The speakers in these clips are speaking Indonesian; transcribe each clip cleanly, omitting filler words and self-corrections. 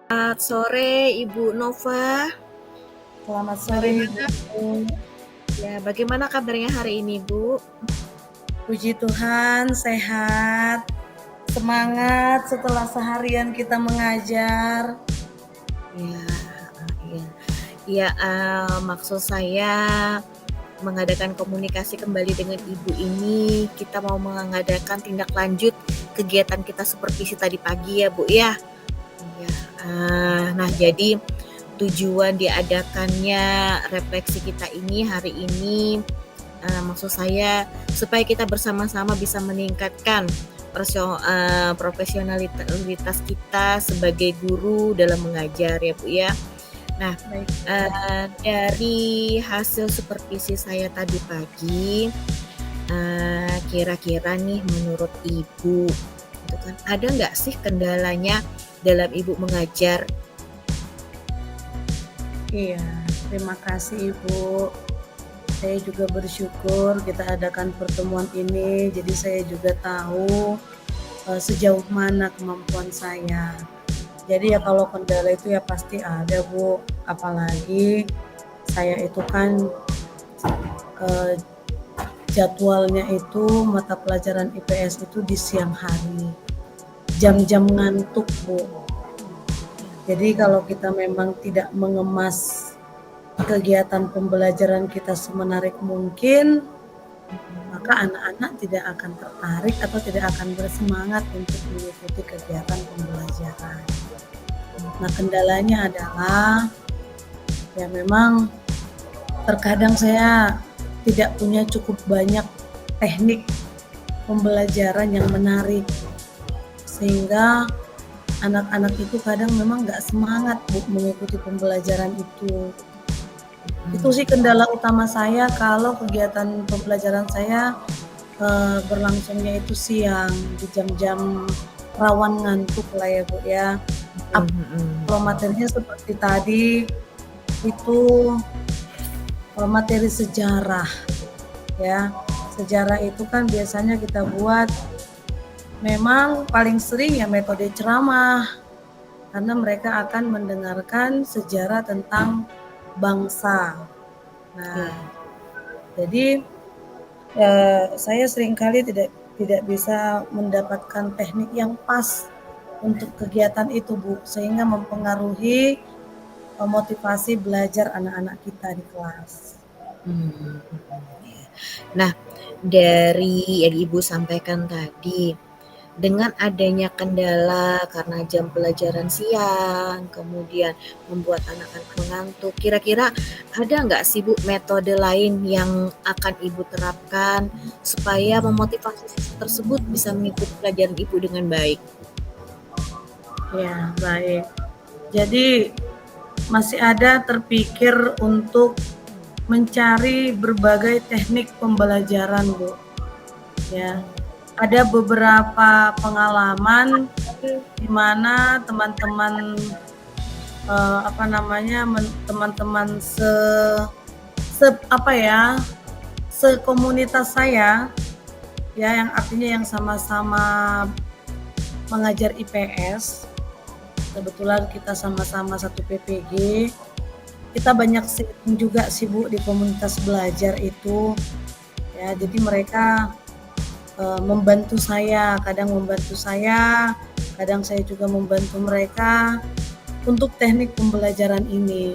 Selamat sore Ibu Nova. Selamat sore Ibu. Bagaimana bagaimana kabarnya hari ini, Bu? Puji Tuhan sehat, semangat setelah seharian kita mengajar. Ya, iya. Iya, maksud saya mengadakan komunikasi kembali dengan Ibu ini, kita mau mengadakan tindak lanjut kegiatan kita supervisi tadi pagi ya, Bu, ya? Iya, nah jadi tujuan diadakannya refleksi kita ini hari ini, maksud saya supaya kita bersama-sama bisa meningkatkan profesionalitas kita sebagai guru dalam mengajar ya, Bu, ya. Nah, Baik. dari hasil supervisi saya tadi pagi, kira-kira nih menurut Ibu, gitu kan, ada nggak sih kendalanya dalam Ibu mengajar? Iya, terima kasih Ibu. Saya juga bersyukur kita adakan pertemuan ini, jadi saya juga tahu sejauh mana kemampuan saya. Jadi ya kalau kendala itu ya pasti ada Bu, apalagi saya itu kan jadwalnya itu mata pelajaran IPS itu di siang hari, jam-jam ngantuk Bu. Jadi kalau kita memang tidak mengemas kegiatan pembelajaran kita semenarik mungkin, maka anak-anak tidak akan tertarik atau tidak akan bersemangat untuk mengikuti kegiatan pembelajaran. Nah, kendalanya adalah ya memang terkadang saya tidak punya cukup banyak teknik pembelajaran yang menarik, sehingga anak-anak itu kadang memang nggak semangat Bu mengikuti pembelajaran itu. Itu sih kendala utama saya kalau kegiatan pembelajaran saya berlangsungnya itu siang, di jam-jam rawan ngantuk lah ya Bu ya. Kalau materinya seperti tadi, itu materi sejarah ya. Sejarah itu kan biasanya kita buat memang paling sering ya metode ceramah, karena mereka akan mendengarkan sejarah tentang bangsa. Nah, jadi saya seringkali tidak bisa mendapatkan teknik yang pas untuk kegiatan itu Bu, sehingga mempengaruhi motivasi belajar anak-anak kita di kelas. Nah, dari yang Ibu sampaikan tadi, dengan adanya kendala karena jam pelajaran siang, kemudian membuat anak-anak mengantuk, kira-kira ada nggak sih Bu metode lain yang akan Ibu terapkan supaya memotivasi siswa tersebut bisa mengikuti pelajaran Ibu dengan baik? Ya, baik. Jadi masih ada terpikir untuk mencari berbagai teknik pembelajaran, Bu. Ya, ada beberapa pengalaman di mana teman-teman teman-teman sekomunitas saya ya, yang artinya yang sama-sama mengajar IPS. Kebetulan kita sama-sama satu PPG. Kita banyak sharing juga sih Bu di komunitas belajar itu. Ya, jadi mereka membantu saya, kadang saya juga membantu mereka untuk teknik pembelajaran ini.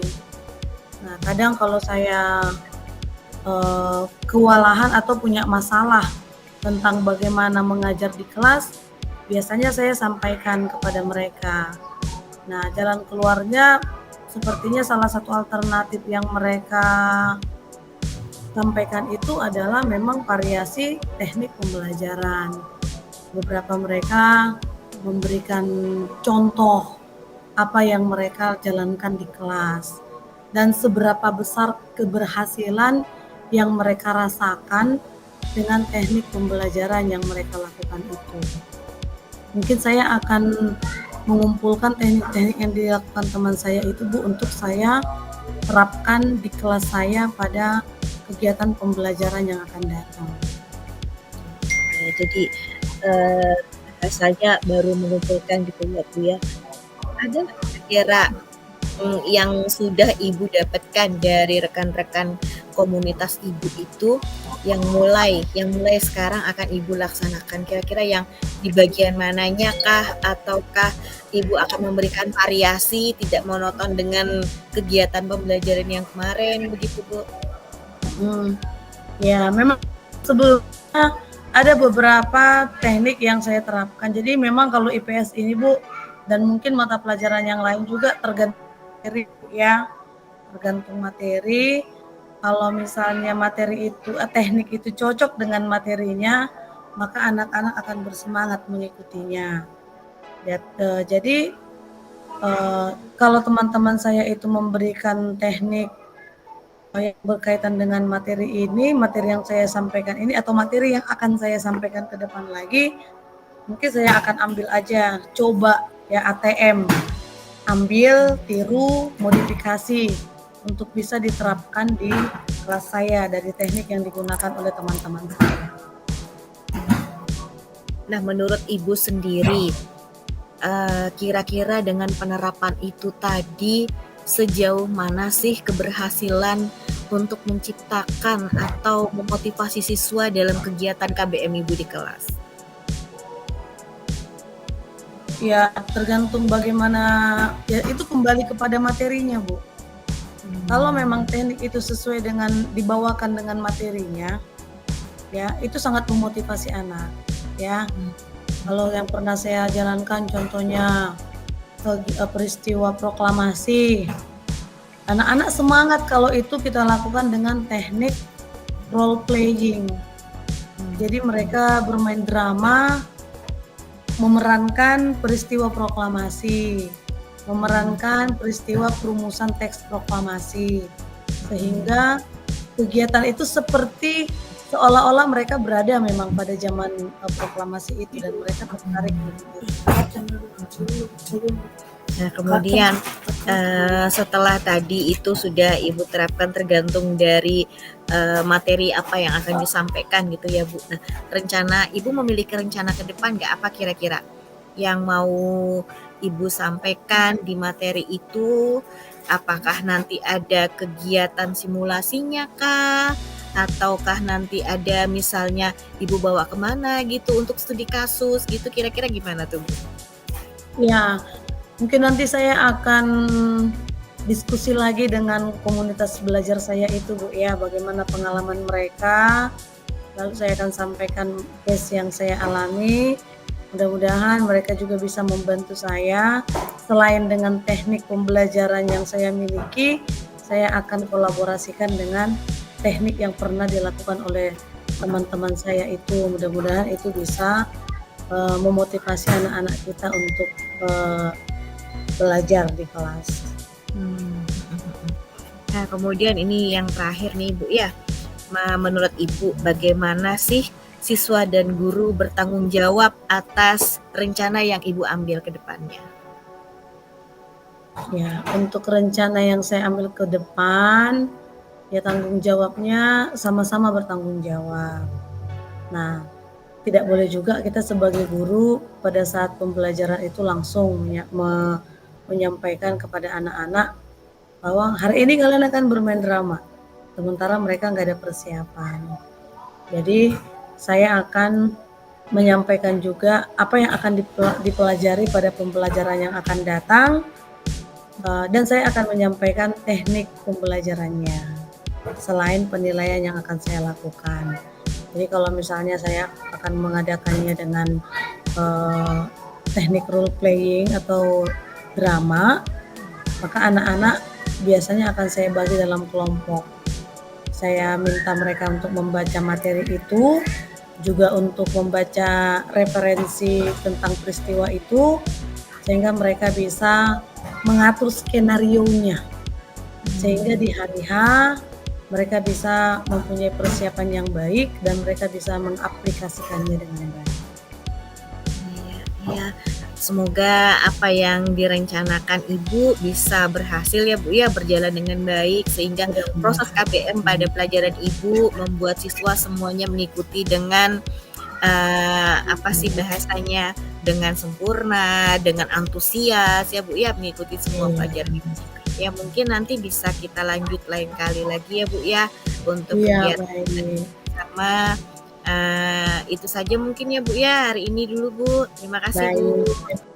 Nah, kadang kalau saya kewalahan atau punya masalah tentang bagaimana mengajar di kelas, biasanya saya sampaikan kepada mereka. Nah, jalan keluarnya sepertinya salah satu alternatif yang mereka sampaikan itu adalah memang variasi teknik pembelajaran. Beberapa mereka memberikan contoh apa yang mereka jalankan di kelas dan seberapa besar keberhasilan yang mereka rasakan dengan teknik pembelajaran yang mereka lakukan itu. Mungkin saya akan mengumpulkan teknik-teknik yang dilakukan teman saya itu Bu untuk saya terapkan di kelas saya pada kegiatan pembelajaran yang akan datang. Jadi rasanya baru mengumpulkan gitu ya Bu ya. Ada kira-kira yang sudah Ibu dapatkan dari rekan-rekan komunitas Ibu itu yang mulai sekarang akan Ibu laksanakan? Kira-kira yang di bagian mananya kah? Ataukah Ibu akan memberikan variasi, tidak monoton dengan kegiatan pembelajaran yang kemarin, begitu Bu? Ya memang sebelumnya ada beberapa teknik yang saya terapkan. Jadi memang kalau IPS ini Bu, dan mungkin mata pelajaran yang lain juga tergantung materi ya, tergantung materi. Kalau misalnya materi itu teknik itu cocok dengan materinya, maka anak-anak akan bersemangat mengikutinya. Jadi kalau teman-teman saya itu memberikan teknik yang berkaitan dengan materi ini, materi yang saya sampaikan ini, atau materi yang akan saya sampaikan ke depan lagi, mungkin saya akan ambil aja, coba ya ATM, ambil, tiru, modifikasi untuk bisa diterapkan di kelas saya dari teknik yang digunakan oleh teman-teman saya. Nah, menurut Ibu sendiri, kira-kira dengan penerapan itu tadi, sejauh mana sih keberhasilan untuk menciptakan atau memotivasi siswa dalam kegiatan KBM Ibu di kelas? Ya tergantung bagaimana, ya itu kembali kepada materinya Bu. Kalau memang teknik itu sesuai dengan dibawakan dengan materinya, ya itu sangat memotivasi anak ya. Kalau yang pernah saya jalankan contohnya peristiwa proklamasi, anak-anak semangat kalau itu kita lakukan dengan teknik role playing. Jadi mereka bermain drama, memerankan peristiwa proklamasi, memerankan peristiwa perumusan teks proklamasi, sehingga kegiatan itu seperti seolah-olah mereka berada memang pada zaman proklamasi itu dan mereka tertarik. Nah, kemudian setelah tadi itu sudah Ibu terapkan tergantung dari materi apa yang akan disampaikan gitu ya Bu. Nah, Ibu memiliki rencana ke depan nggak, apa kira-kira yang mau Ibu sampaikan di materi itu? Apakah nanti ada kegiatan simulasinya kah? Ataukah nanti ada misalnya Ibu bawa kemana gitu untuk studi kasus gitu, kira-kira gimana tuh Bu? Ya, mungkin nanti saya akan diskusi lagi dengan komunitas belajar saya itu Bu ya, bagaimana pengalaman mereka, lalu saya akan sampaikan case yang saya alami. Mudah-mudahan mereka juga bisa membantu saya. Selain dengan teknik pembelajaran yang saya miliki, saya akan kolaborasikan dengan teknik yang pernah dilakukan oleh teman-teman saya itu. Mudah-mudahan itu bisa memotivasi anak-anak kita untuk belajar di kelas. Nah, kemudian ini yang terakhir nih Bu ya. Menurut Ibu, bagaimana sih siswa dan guru bertanggung jawab atas rencana yang Ibu ambil ke depannya? Ya, untuk rencana yang saya ambil ke depan, ya tanggung jawabnya sama-sama bertanggung jawab. Nah, tidak boleh juga kita sebagai guru pada saat pembelajaran itu langsung menyampaikan kepada anak-anak bahwa hari ini kalian akan bermain drama, sementara mereka nggak ada persiapan. Jadi saya akan menyampaikan juga apa yang akan dipelajari pada pembelajaran yang akan datang, dan saya akan menyampaikan teknik pembelajarannya selain penilaian yang akan saya lakukan. Jadi kalau misalnya saya akan mengadakannya dengan teknik role playing atau drama, maka anak-anak biasanya akan saya bagi dalam kelompok. Saya minta mereka untuk membaca materi itu, juga untuk membaca referensi tentang peristiwa itu, sehingga mereka bisa mengatur skenarionya, sehingga di hari H mereka bisa mempunyai persiapan yang baik dan mereka bisa mengaplikasikannya dengan baik. Ya, semoga apa yang direncanakan Ibu bisa berhasil ya Bu ya, berjalan dengan baik sehingga proses KBM pada pelajaran Ibu membuat siswa semuanya mengikuti dengan apa sih bahasanya, dengan sempurna, dengan antusias ya Bu ya, mengikuti semua Iya. pelajaran itu. Ya mungkin nanti bisa kita lanjut lain kali lagi ya Bu ya, untuk Iya, kegiatan baik. bersama. Itu saja mungkin ya Bu ya, hari ini dulu Bu. Terima kasih Baik. Bu.